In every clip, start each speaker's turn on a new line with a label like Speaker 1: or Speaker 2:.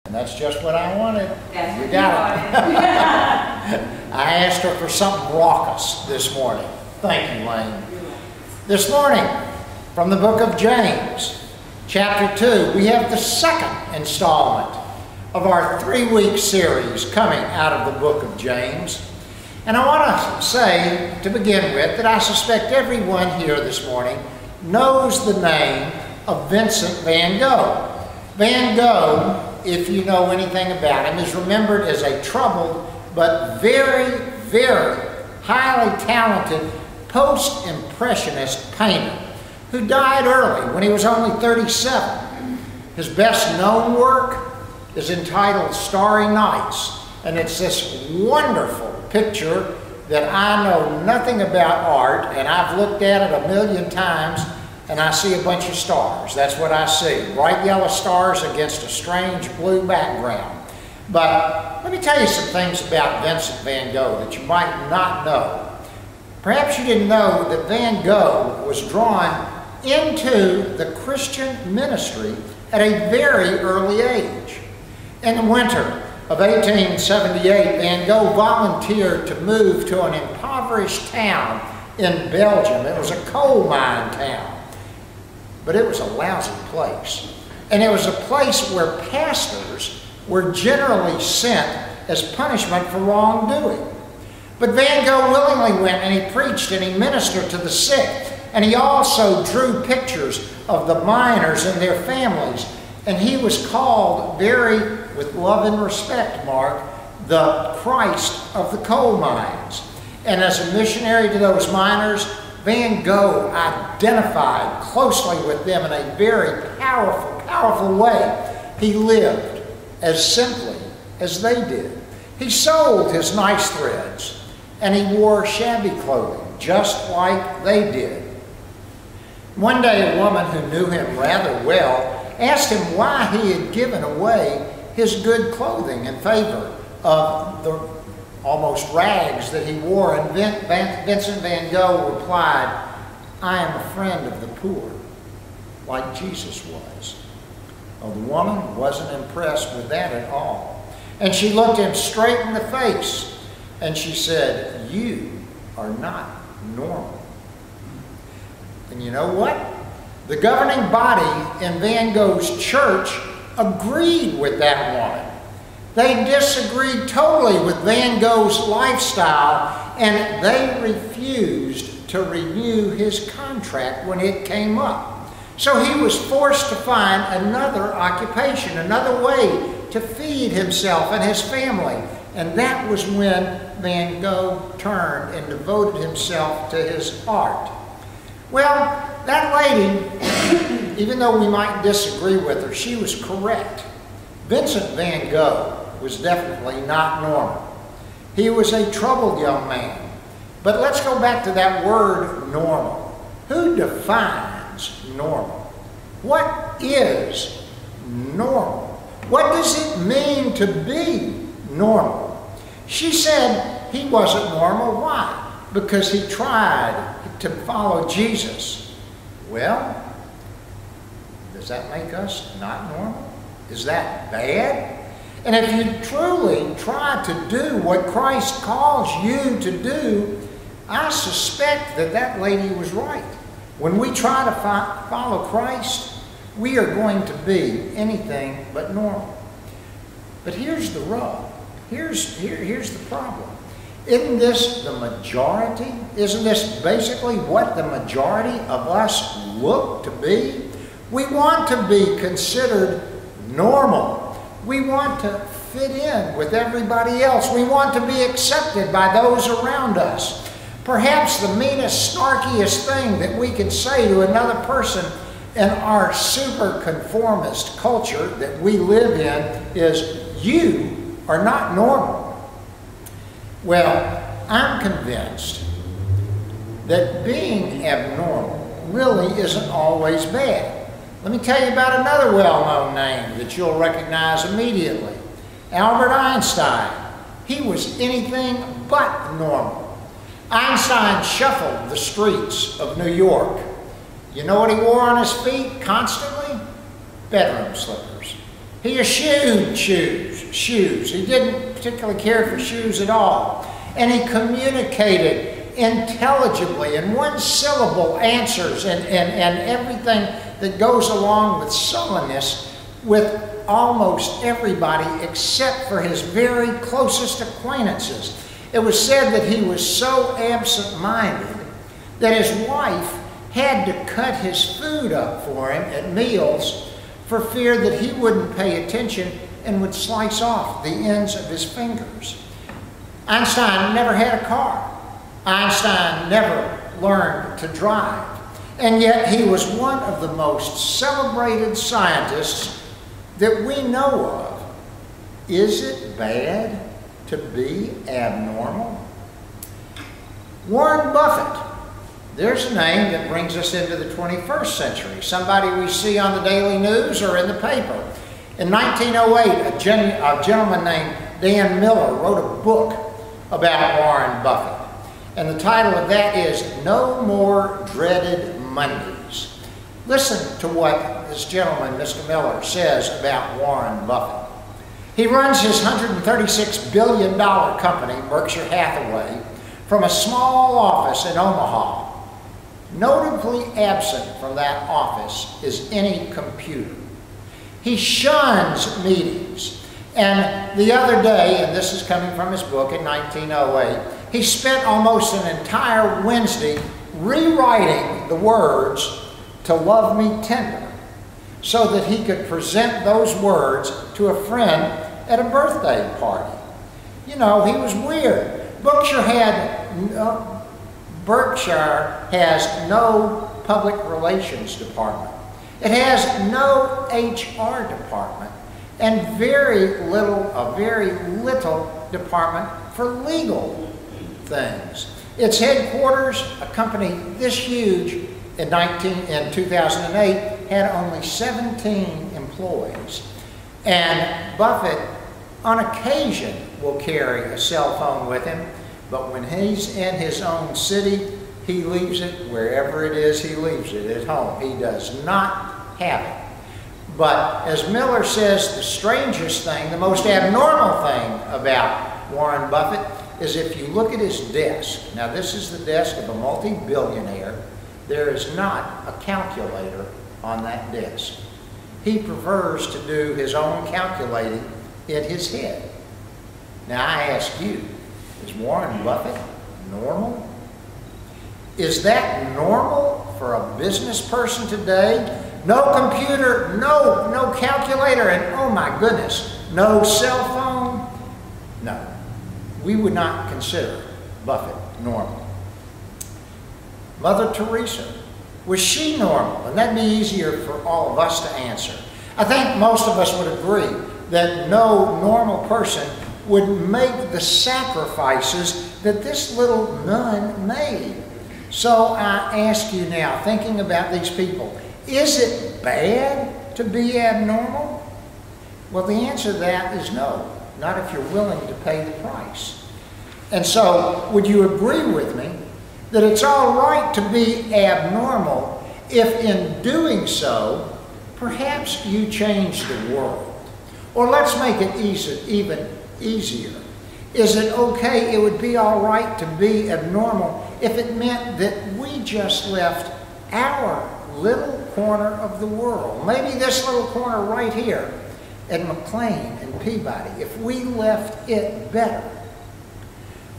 Speaker 1: And that's just what I wanted.
Speaker 2: That's
Speaker 1: You got it. I asked her for something raucous this morning. Thank you, Layne. This morning, from the book of James, chapter 2, we have the second installment of our 3-week series coming out of the book of James. And I want to say, to begin with, that I suspect everyone here this morning knows the name of Vincent van Gogh. Van Gogh, if you know anything about him, is remembered as a troubled but very, very highly talented post-impressionist painter who died early when he was only 37. His best known work is entitled Starry Nights, and it's this wonderful picture that I know nothing about art, and I've looked at it a million times, and I see a bunch of stars. That's what I see. Bright yellow stars against a strange blue background. But let me tell you some things about Vincent van Gogh that you might not know. Perhaps you didn't know that Van Gogh was drawn into the Christian ministry at a very early age. In the winter of 1878, Van Gogh volunteered to move to an impoverished town in Belgium. It was a coal mine town. But it was a lousy place. And it was a place where pastors were generally sent as punishment for wrongdoing. But Van Gogh willingly went and he preached and he ministered to the sick. And he also drew pictures of the miners and their families. And he was called very, with love and respect, Mark, the Christ of the coal mines. And as a missionary to those miners, Van Gogh identified closely with them in a very powerful, powerful way. He lived as simply as they did. He sold his nice threads, and he wore shabby clothing, just like they did. One day, a woman who knew him rather well asked him why he had given away his good clothing in favor of the almost rags that he wore, and Vincent van Gogh replied, "I am a friend of the poor, like Jesus was." Well, the woman wasn't impressed with that at all. And she looked him straight in the face, and she said, "You are not normal." And you know what? The governing body in Van Gogh's church agreed with that woman. They disagreed totally with Van Gogh's lifestyle, and they refused to renew his contract when it came up. So he was forced to find another occupation, another way to feed himself and his family. And that was when Van Gogh turned and devoted himself to his art. Well, that lady, even though we might disagree with her, she was correct. Vincent van Gogh was definitely not normal. He was a troubled young man. But let's go back to that word normal. Who defines normal? What is normal? What does it mean to be normal? She said he wasn't normal. Why? Because he tried to follow Jesus. Well, does that make us not normal? Is that bad? And if you truly try to do what Christ calls you to do, I suspect that that lady was right. When we try to follow Christ, we are going to be anything but normal. But here's the rub. Here's the problem. Isn't this the majority? Isn't this basically what the majority of us look to be? We want to be considered normal. We want to fit in with everybody else. We want to be accepted by those around us. Perhaps the meanest, snarkiest thing that we can say to another person in our super conformist culture that we live in is, "You are not normal." Well, I'm convinced that being abnormal really isn't always bad. Let me tell you about another well-known name that you'll recognize immediately. Albert Einstein. He was anything but normal. Einstein shuffled the streets of New York. You know what he wore on his feet constantly? Bedroom slippers. He eschewed shoes. He didn't particularly care for shoes at all. And he communicated intelligibly in one-syllable answers and everything that goes along with sullenness with almost everybody except for his very closest acquaintances. It was said that he was so absent-minded that his wife had to cut his food up for him at meals for fear that he wouldn't pay attention and would slice off the ends of his fingers. Einstein never had a car. Einstein never learned to drive. And yet he was one of the most celebrated scientists that we know of. Is it bad to be abnormal? Warren Buffett. There's a name that brings us into the 21st century. Somebody we see on the daily news or in the paper. In 1908, a gentleman named Dan Miller wrote a book about Warren Buffett. And the title of that is No More Dreaded Mondays. Listen to what this gentleman, Mr. Miller, says about Warren Buffett. He runs his $136 billion company, Berkshire Hathaway, from a small office in Omaha. Notably absent from that office is any computer. He shuns meetings. And the other day, and this is coming from his book in 1908, he spent almost an entire Wednesday rewriting the words to Love Me Tender so that he could present those words to a friend at a birthday party. You know, he was weird. Berkshire has no public relations department. It has no HR department and a very little department for legal things. Its headquarters, a company this huge in 2008, had only 17 employees. And Buffett, on occasion, will carry a cell phone with him, but when he's in his own city, he leaves it wherever it is he leaves it, at home. He does not have it. But as Miller says, the strangest thing, the most abnormal thing about Warren Buffett is if you look at his desk. Now this is the desk of a multi-billionaire. There is not a calculator on that desk. He prefers to do his own calculating in his head. Now I ask you, is Warren Buffett normal? Is that normal for a business person today? No computer, no calculator, and oh my goodness, no cell phone? No, we would not consider Buffett normal. Mother Teresa, was she normal? And that'd be easier for all of us to answer. I think most of us would agree that no normal person would make the sacrifices that this little nun made. So I ask you now, thinking about these people, is it bad to be abnormal? Well, the answer to that is no, not if you're willing to pay the price. And so, would you agree with me that it's all right to be abnormal if in doing so, perhaps you change the world? Or let's make it even easier. Is it okay, it would be all right to be abnormal if it meant that we just left our little corner of the world, maybe this little corner right here at McLean and Peabody, if we left it better?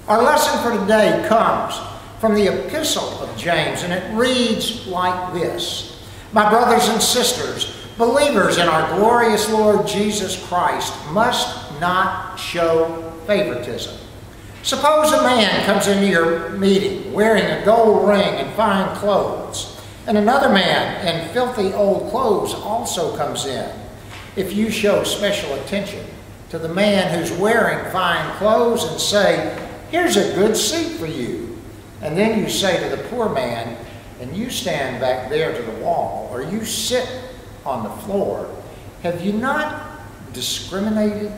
Speaker 1: Our lesson for today comes from the Epistle of James, and it reads like this. My brothers and sisters, believers in our glorious Lord Jesus Christ must not show favoritism. Suppose a man comes into your meeting wearing a gold ring and fine clothes, and another man in filthy old clothes also comes in. If you show special attention to the man who's wearing fine clothes and say, here's a good seat for you, and then you say to the poor man, and you stand back there to the wall, or you sit on the floor, have you not discriminated?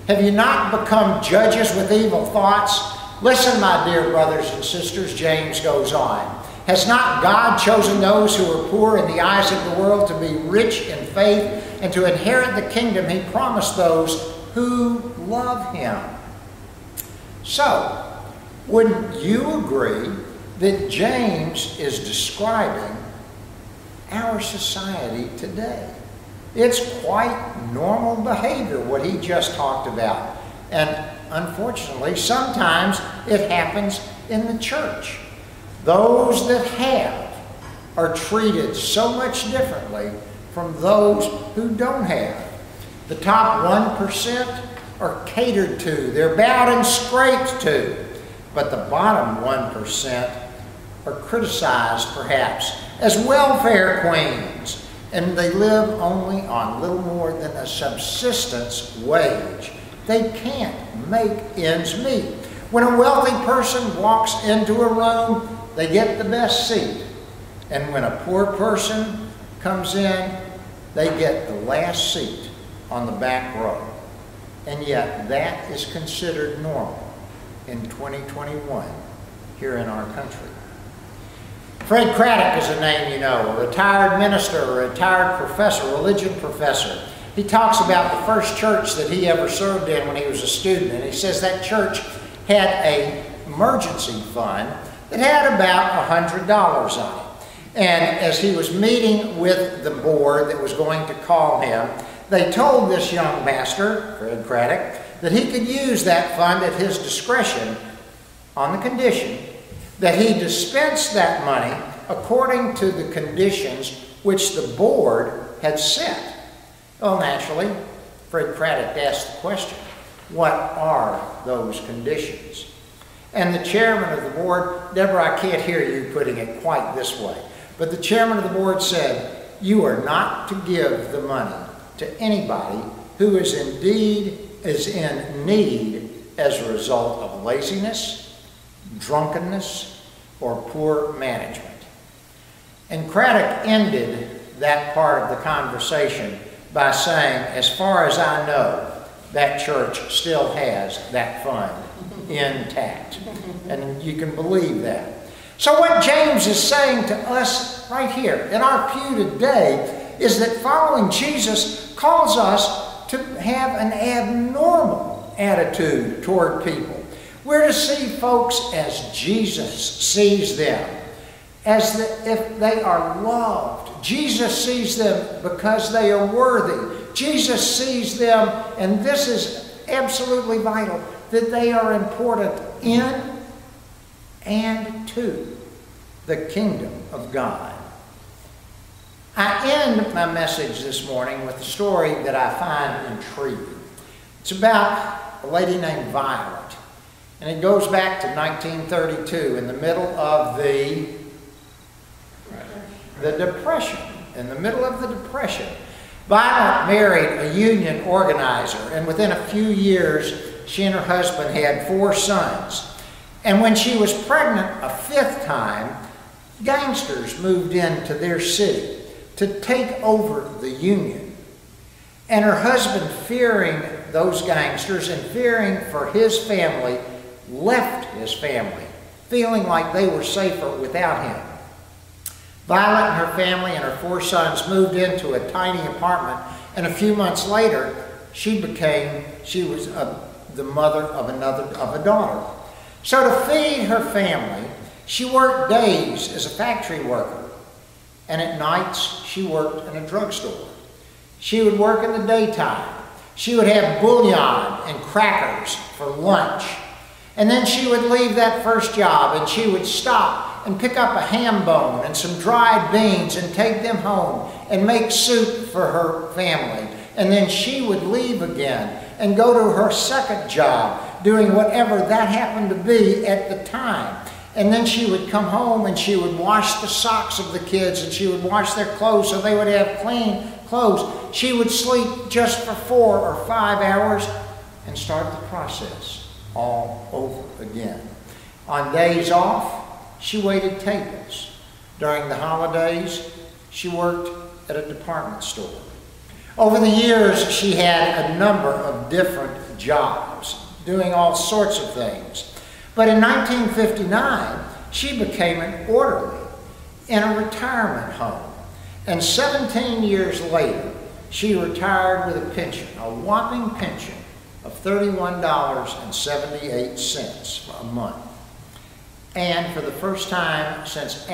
Speaker 1: Have you not become judges with evil thoughts? Listen, my dear brothers and sisters, James goes on. Has not God chosen those who are poor in the eyes of the world to be rich in faith and to inherit the kingdom he promised those who love him. So, wouldn't you agree that James is describing our society today? It's quite normal behavior, what he just talked about. And unfortunately, sometimes it happens in the church. Those that have are treated so much differently from those who don't have. The top 1% are catered to, they're bowed and scraped to. But the bottom 1% are criticized, perhaps, as welfare queens, and they live only on little more than a subsistence wage. They can't make ends meet. When a wealthy person walks into a room, they get the best seat. And when a poor person comes in, they get the last seat on the back row. And yet that is considered normal in 2021 here in our country. Fred Craddock is a name you know, a retired minister, a retired professor, religion professor. He talks about the first church that he ever served in when he was a student, and he says that church had an emergency fund that had about $100 on it. And as he was meeting with the board that was going to call him, they told this young pastor, Fred Craddock, that he could use that fund at his discretion on the condition that he dispensed that money according to the conditions which the board had set. Well, naturally, Fred Craddock asked the question, what are those conditions? And the chairman of the board, Deborah, I can't hear you putting it quite this way, but the chairman of the board said, you are not to give the money to anybody who is in need as a result of laziness, drunkenness, or poor management. And Craddock ended that part of the conversation by saying, as far as I know, that church still has that fund intact. And you can believe that. So what James is saying to us right here in our pew today is that following Jesus calls us to have an abnormal attitude toward people. We're to see folks as Jesus sees them, as if they are loved. Jesus sees them because they are worthy. Jesus sees them, and this is absolutely vital, that they are important in and to the kingdom of God. I end my message this morning with a story that I find intriguing. It's about a lady named Violet. And it goes back to 1932, in the middle of the Depression. In the middle of the Depression, Violet married a union organizer, and within a few years, she and her husband had 4 sons. And when she was pregnant a 5th time, gangsters moved into their city to take over the union. And her husband, fearing those gangsters and fearing for his family, left his family, feeling like they were safer without him. Violet and her family and her 4 sons moved into a tiny apartment, and a few months later, she was the mother of a daughter. So to feed her family, she worked days as a factory worker, and at nights she worked in a drugstore. She would work in the daytime. She would have bouillon and crackers for lunch. And then she would leave that first job and she would stop and pick up a ham bone and some dried beans and take them home and make soup for her family. And then she would leave again and go to her second job, doing whatever that happened to be at the time. And then she would come home and she would wash the socks of the kids and she would wash their clothes so they would have clean clothes. She would sleep just for 4 or 5 hours and start the process all over again. On days off, she waited tables. During the holidays, she worked at a department store. Over the years, she had a number of different jobs, doing all sorts of things. But in 1959, she became an orderly in a retirement home. And 17 years later, she retired with a pension, a whopping pension of $31.78 a month. And for the first time since after